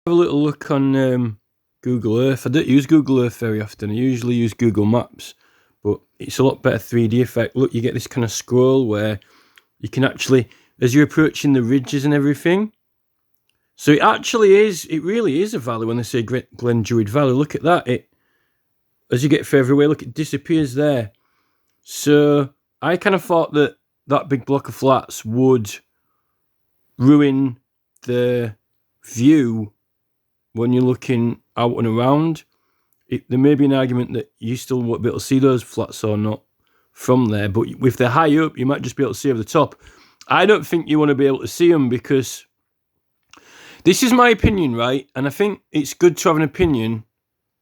have a little look on Google Earth. I don't use Google Earth very often. I usually use Google Maps, but it's a lot better 3D effect. Look, you get this kind of scroll where you can actually, as you're approaching the ridges and everything. So it really is a valley when they say Glen Druid Valley. Look at that. As you get further away, look, it disappears there. So I kind of thought that big block of flats would ruin the view when you're looking out and around. There may be an argument that you still won't be able to see those flats or not from there, but if they're high up, you might just be able to see over the top. I don't think you want to be able to see them because this is my opinion, right? And I think it's good to have an opinion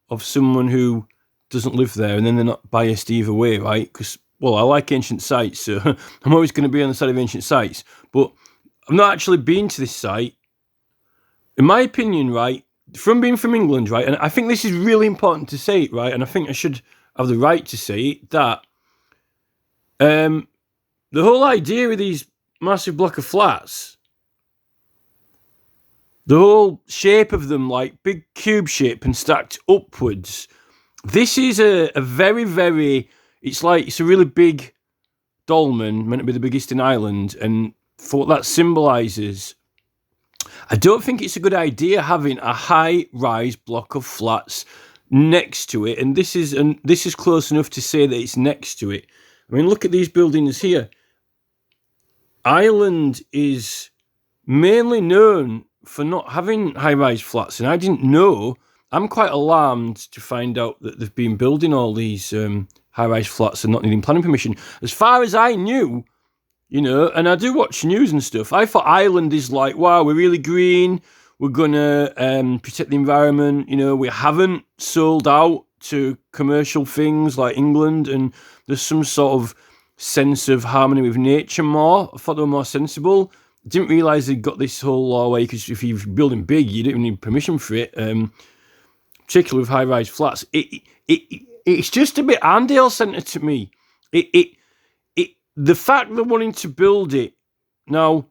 of someone who doesn't live there and then they're not biased either way, right? Because, well, I like ancient sites, so I'm always going to be on the side of ancient sites, but I've not actually been to this site. In my opinion, right, from being from England, right, and I think this is really important to say it, right, and I think I should have the right to say it, that the whole idea of these massive block of flats, the whole shape of them, like big cube shape and stacked upwards, this is a very, very, it's a really big dolmen, meant to be the biggest in Ireland, and for what that symbolises, I don't think it's a good idea having a high-rise block of flats next to it, and this is close enough to say that it's next to it. I mean, look at these buildings here. Ireland is mainly known for not having high-rise flats, and I didn't know. I'm quite alarmed to find out that they've been building all these high-rise flats and not needing planning permission. As far as I knew, you know, and I do watch news and stuff, I thought Ireland is like, wow, we're really green, we're going to protect the environment, you know, we haven't sold out to commercial things like England, and there's some sort of sense of harmony with nature more. I thought they were more sensible. Didn't realise they'd got this whole law where because if you're building big, you don't even need permission for it, particularly with high-rise flats. It's just a bit Arndale-centred to me. The fact they're wanting to build it, now,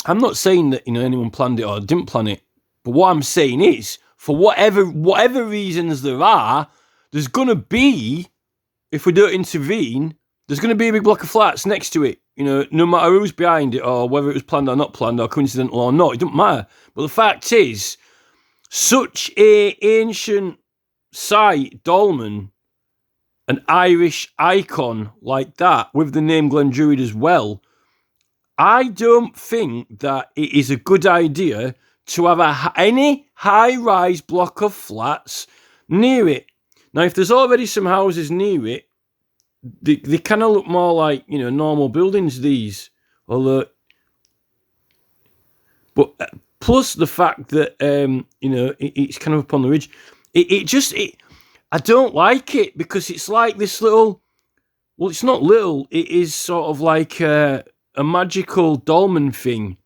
I'm not saying that, you know, anyone planned it or didn't plan it, but what I'm saying is, for whatever reasons there are, there's going to be, if we don't intervene, there's going to be a big block of flats next to it. You know, no matter who's behind it or whether it was planned or not planned or coincidental or not, it doesn't matter. But the fact is, such a ancient site, dolmen, an Irish icon like that, with the name Glen Druid as well, I don't think that it is a good idea to have any high-rise block of flats near it. Now, if there's already some houses near it, they kind of look more like, you know, normal buildings, these. Although, but plus the fact that, you know, it's kind of up on the ridge. I don't like it because it's like this little, well, it's not little, it is sort of like a magical dolmen thing.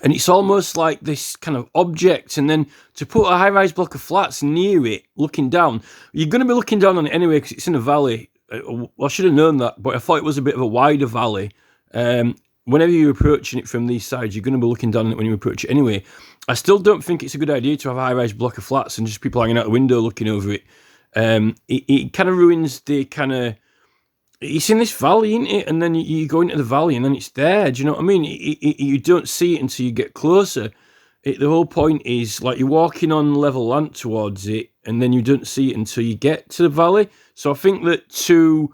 And it's almost like this kind of object. And then to put a high-rise block of flats near it, looking down, you're going to be looking down on it anyway because it's in a valley. Well, I should have known that, but I thought it was a bit of a wider valley. Whenever you're approaching it from these sides, you're going to be looking down on it when you approach it anyway. I still don't think it's a good idea to have a high-rise block of flats and just people hanging out the window looking over it. It kind of ruins the kind of... It's in this valley, isn't it? And then you go into the valley and then it's there. Do you know what I mean? You don't see it until you get closer. The whole point is like you're walking on level land towards it and then you don't see it until you get to the valley. So I think that to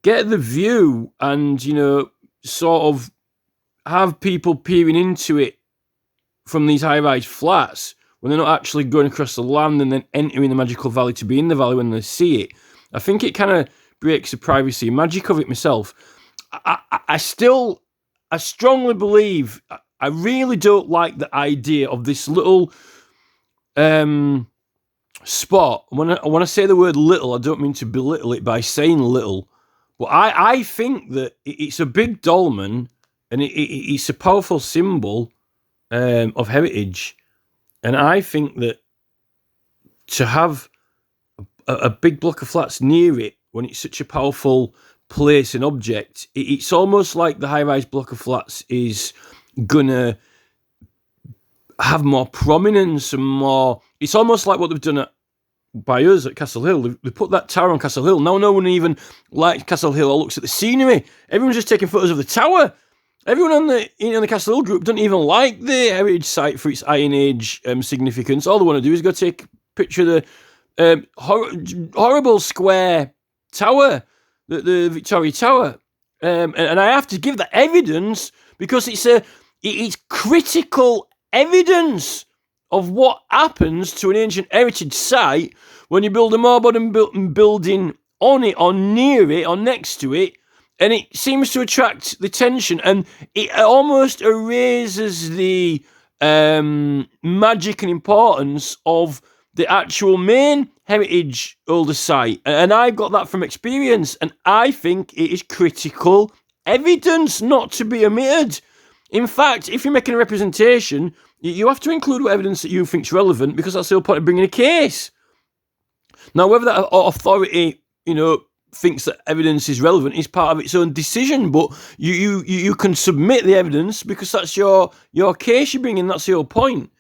get the view and, you know, sort of have people peering into it from these high-rise flats when they're not actually going across the land and then entering the magical valley to be in the valley when they see it, I think it kind of breaks the privacy and magic of it myself. I strongly believe, I really don't like the idea of this little spot. When I say the word little, I don't mean to belittle it by saying little, but I think that it's a big dolmen and it's a powerful symbol of heritage. And I think that to have a big block of flats near it when it's such a powerful place and object, it's almost like the high-rise block of flats is gonna have more prominence and more. It's almost like what they've done by us at Castle Hill. They put that tower on Castle Hill. Now no one even likes Castle Hill or looks at the scenery. Everyone's just taking photos of the tower. Everyone on the Castle Hill group doesn't even like the heritage site for its Iron Age significance. All they want to do is go take a picture of the horrible square tower, the Victoria Tower. And I have to give that evidence because it's critical evidence of what happens to an ancient heritage site when you build a more modern building on it or near it or next to it, and it seems to attract the attention, and it almost erases the magic and importance of the actual main heritage older site. And I've got that from experience, and I think it is critical evidence not to be omitted. In fact, if you're making a representation, you have to include what evidence that you think is relevant, because that's the whole point of bringing a case. Now, whether that authority, thinks that evidence is relevant is part of its own decision, but you can submit the evidence because that's your case you're bringing. That's your point.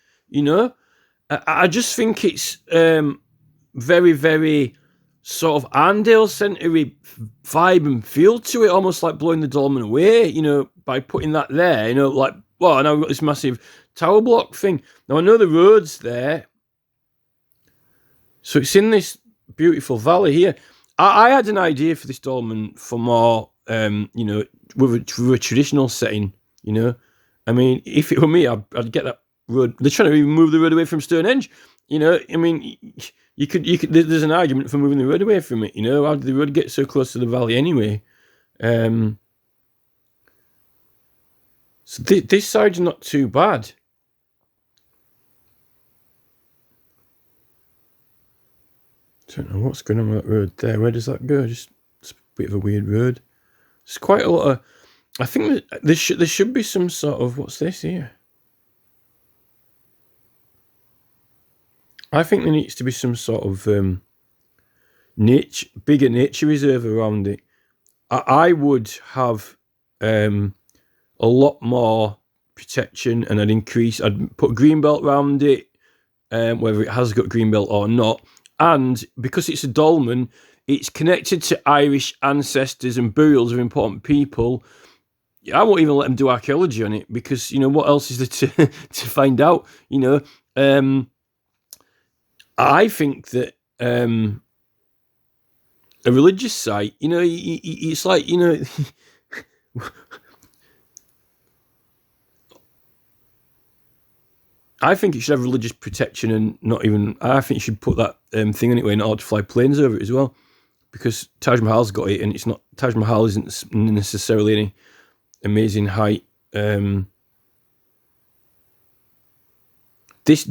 I just think it's very, very sort of Arndale Centre-y vibe and feel to it, almost like blowing the dolmen away, by putting that there, like, well, now we've got this massive tower block thing. Now, I know the road's there, so it's in this beautiful valley here. I had an idea for this dolmen for more, with a traditional setting, I mean, if it were me, I'd get that road. They're trying to even move the road away from Stonehenge, I mean, you could. There's an argument for moving the road away from it, How did the road get so close to the valley anyway? So this side's not too bad. Don't know what's going on with that road there. Where does that go? It's a bit of a weird road. It's quite a lot of. I think there should be some sort of. What's this here? I think there needs to be some sort of bigger nature reserve around it. I would have a lot more protection, and I'd put green belt around it, whether it has got green belt or not. And because it's a dolmen, it's connected to Irish ancestors and burials of important people. I won't even let them do archaeology on it because, what else is there to find out? I think that a religious site, it's like, I think it should have religious protection and not even. I think you should put that thing anyway in order to fly planes over it as well, because Taj Mahal's got it, and it's not. Taj Mahal isn't necessarily any amazing height. There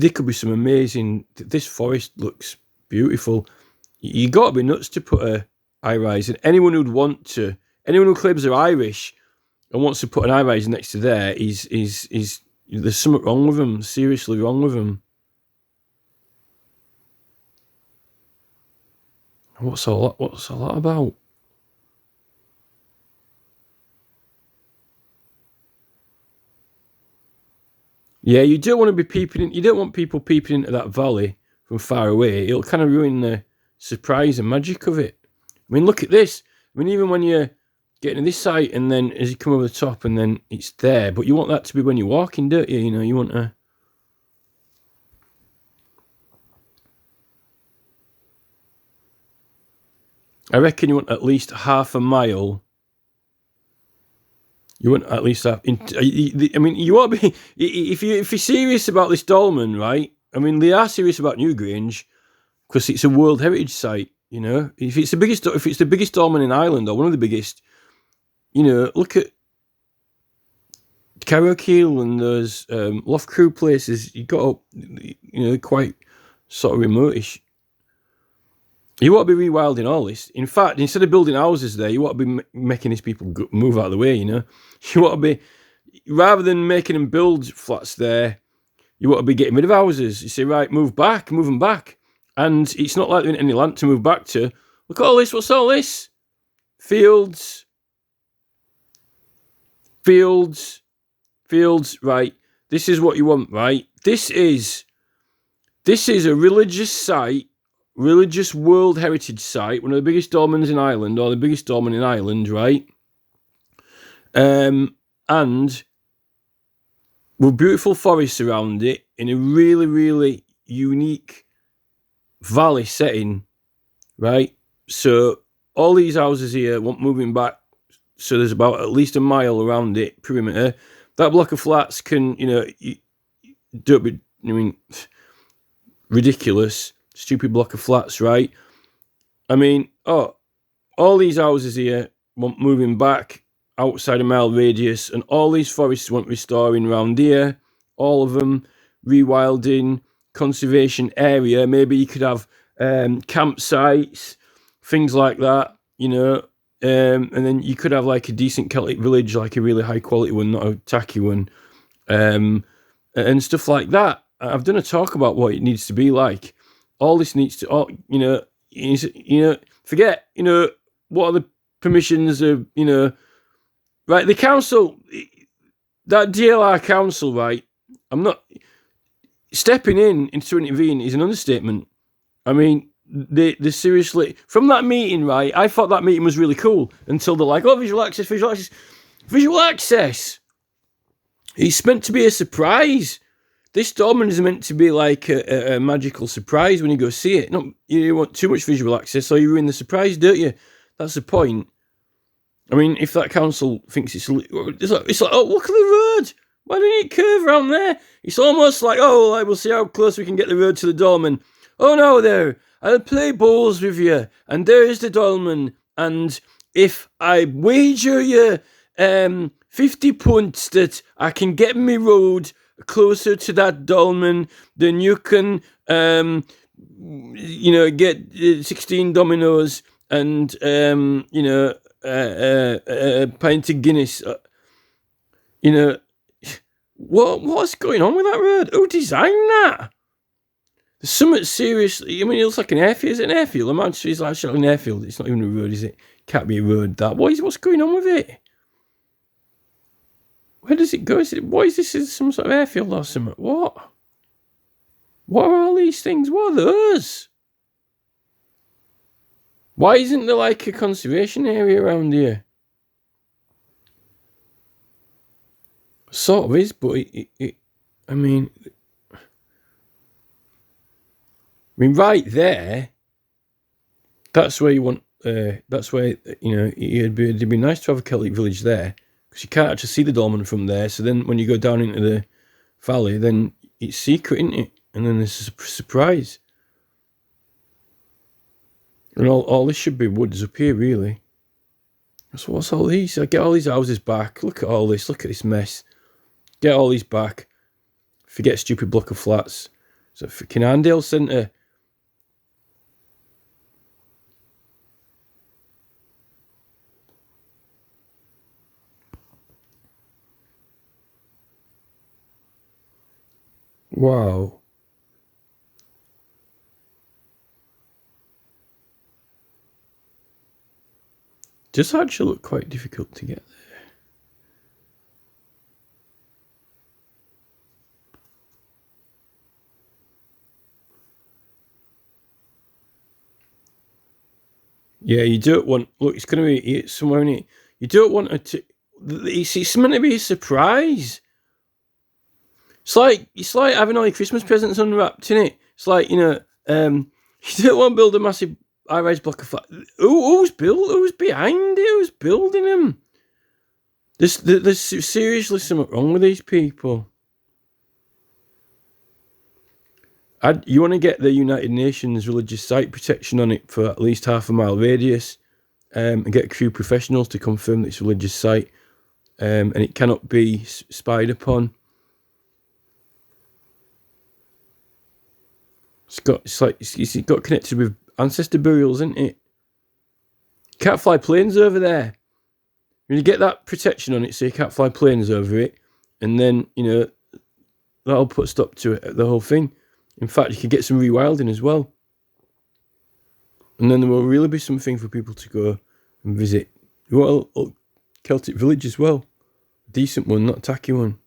could be some amazing. This forest looks beautiful. You got to be nuts to put a high rise, and anyone who claims they're Irish and wants to put an high rise next to there is there's something wrong with them. Seriously wrong with them. What's all that about? Yeah, you don't want to be peeping in. You don't want people peeping into that valley from far away. It'll kind of ruin the surprise and magic of it. I mean, look at this. I mean, even when you're getting to this site and then as you come over the top and then it's there, but you want that to be when you're walking, don't you? You want to. I reckon you want at least half a mile. You want at least half. I mean, you want to be if you're serious about this dolmen, right? I mean, they are serious about Newgrange because it's a World Heritage Site. If it's the biggest dolmen in Ireland or one of the biggest, look at Carrowkeel and those Loughcrew places. You got up, quite sort of remote-ish. You want to be rewilding all this. In fact, instead of building houses there, you want to be making these people move out of the way, You want to be, rather than making them build flats there, you want to be getting rid of houses. You say, right, move them back. And it's not like there ain't any land to move back to. Look at all this. What's all this? Fields. Right. This is what you want, right? this is a religious site, religious World Heritage Site, one of the biggest dolmens in Ireland, or the biggest dolmen in Ireland, right? And with beautiful forests around it, in a really, really unique valley setting, right? So all these houses here want moving back, so there's about at least a mile around it, perimeter. That block of flats can, don't be, ridiculous, stupid block of flats, right? I mean, all these houses here want moving back outside a mile radius, and all these forests want restoring around here, all of them, rewilding, conservation area. Maybe you could have campsites, things like that, and then you could have like a decent Celtic village, like a really high quality one, not a tacky one, and stuff like that. I've done a talk about what it needs to be like. All this needs to, forget, what are the permissions of, right, the council, that DLR council, right, I'm not, stepping in to intervene is an understatement. I mean, they seriously, from that meeting, right, I thought that meeting was really cool until they're like, visual access. It's meant to be a surprise. This dolmen is meant to be like a magical surprise when you go see it. Not, you want too much visual access, so you ruin the surprise, don't you? That's the point. I mean, if that council thinks it's like, oh, look at the road. Why don't it curve around there? It's almost like, we'll see how close we can get the road to the dolmen. Oh no, there, I'll play bowls with you, and there's the dolmen. And if I wager you 50 punts that I can get me road closer to that dolmen, then you can, get 16 dominoes and, a pint of Guinness. What's going on with that road? Who designed that? There's something seriously. I mean, it looks like an airfield. Is it an airfield? I'm actually, it's actually an airfield. It's not even a road, is it? Can't be a road. That. What's going on with it? Where does it go? What is this? Is some sort of airfield or something? What? What are all these things? What are those? Why isn't there like a conservation area around here? Sort of is, but I mean, right there, that's where you want, that's where, it'd be nice to have a Celtic village there, because you can't actually see the dolmen from there, so then when you go down into the valley, then it's secret, isn't it? And then there's a surprise. And all this should be woods up here, really. So what's all these? I get all these houses back. Look at all this. Look at this mess. Get all these back. Forget stupid block of flats. So fucking Arndale Centre. Wow. Does actually look quite difficult to get there. Yeah, you don't want... Look, it's going to be somewhere in it. You don't want it to... It's meant to be a surprise. It's like having all your Christmas presents unwrapped, isn't it? It's like, you don't want to build a massive high-rise block of flats. Who's behind it? Who's building them? There's seriously something wrong with these people. You want to get the United Nations religious site protection on it for at least half a mile radius, and get a few professionals to confirm that it's a religious site, and it cannot be spied upon. It's got connected with ancestor burials, isn't it? Can't fly planes over there. When you get that protection on it, so you can't fly planes over it, and then that'll put a stop to it, the whole thing. In fact, you could get some rewilding as well. And then there will really be something for people to go and visit. You want a Celtic village as well. A decent one, not a tacky one.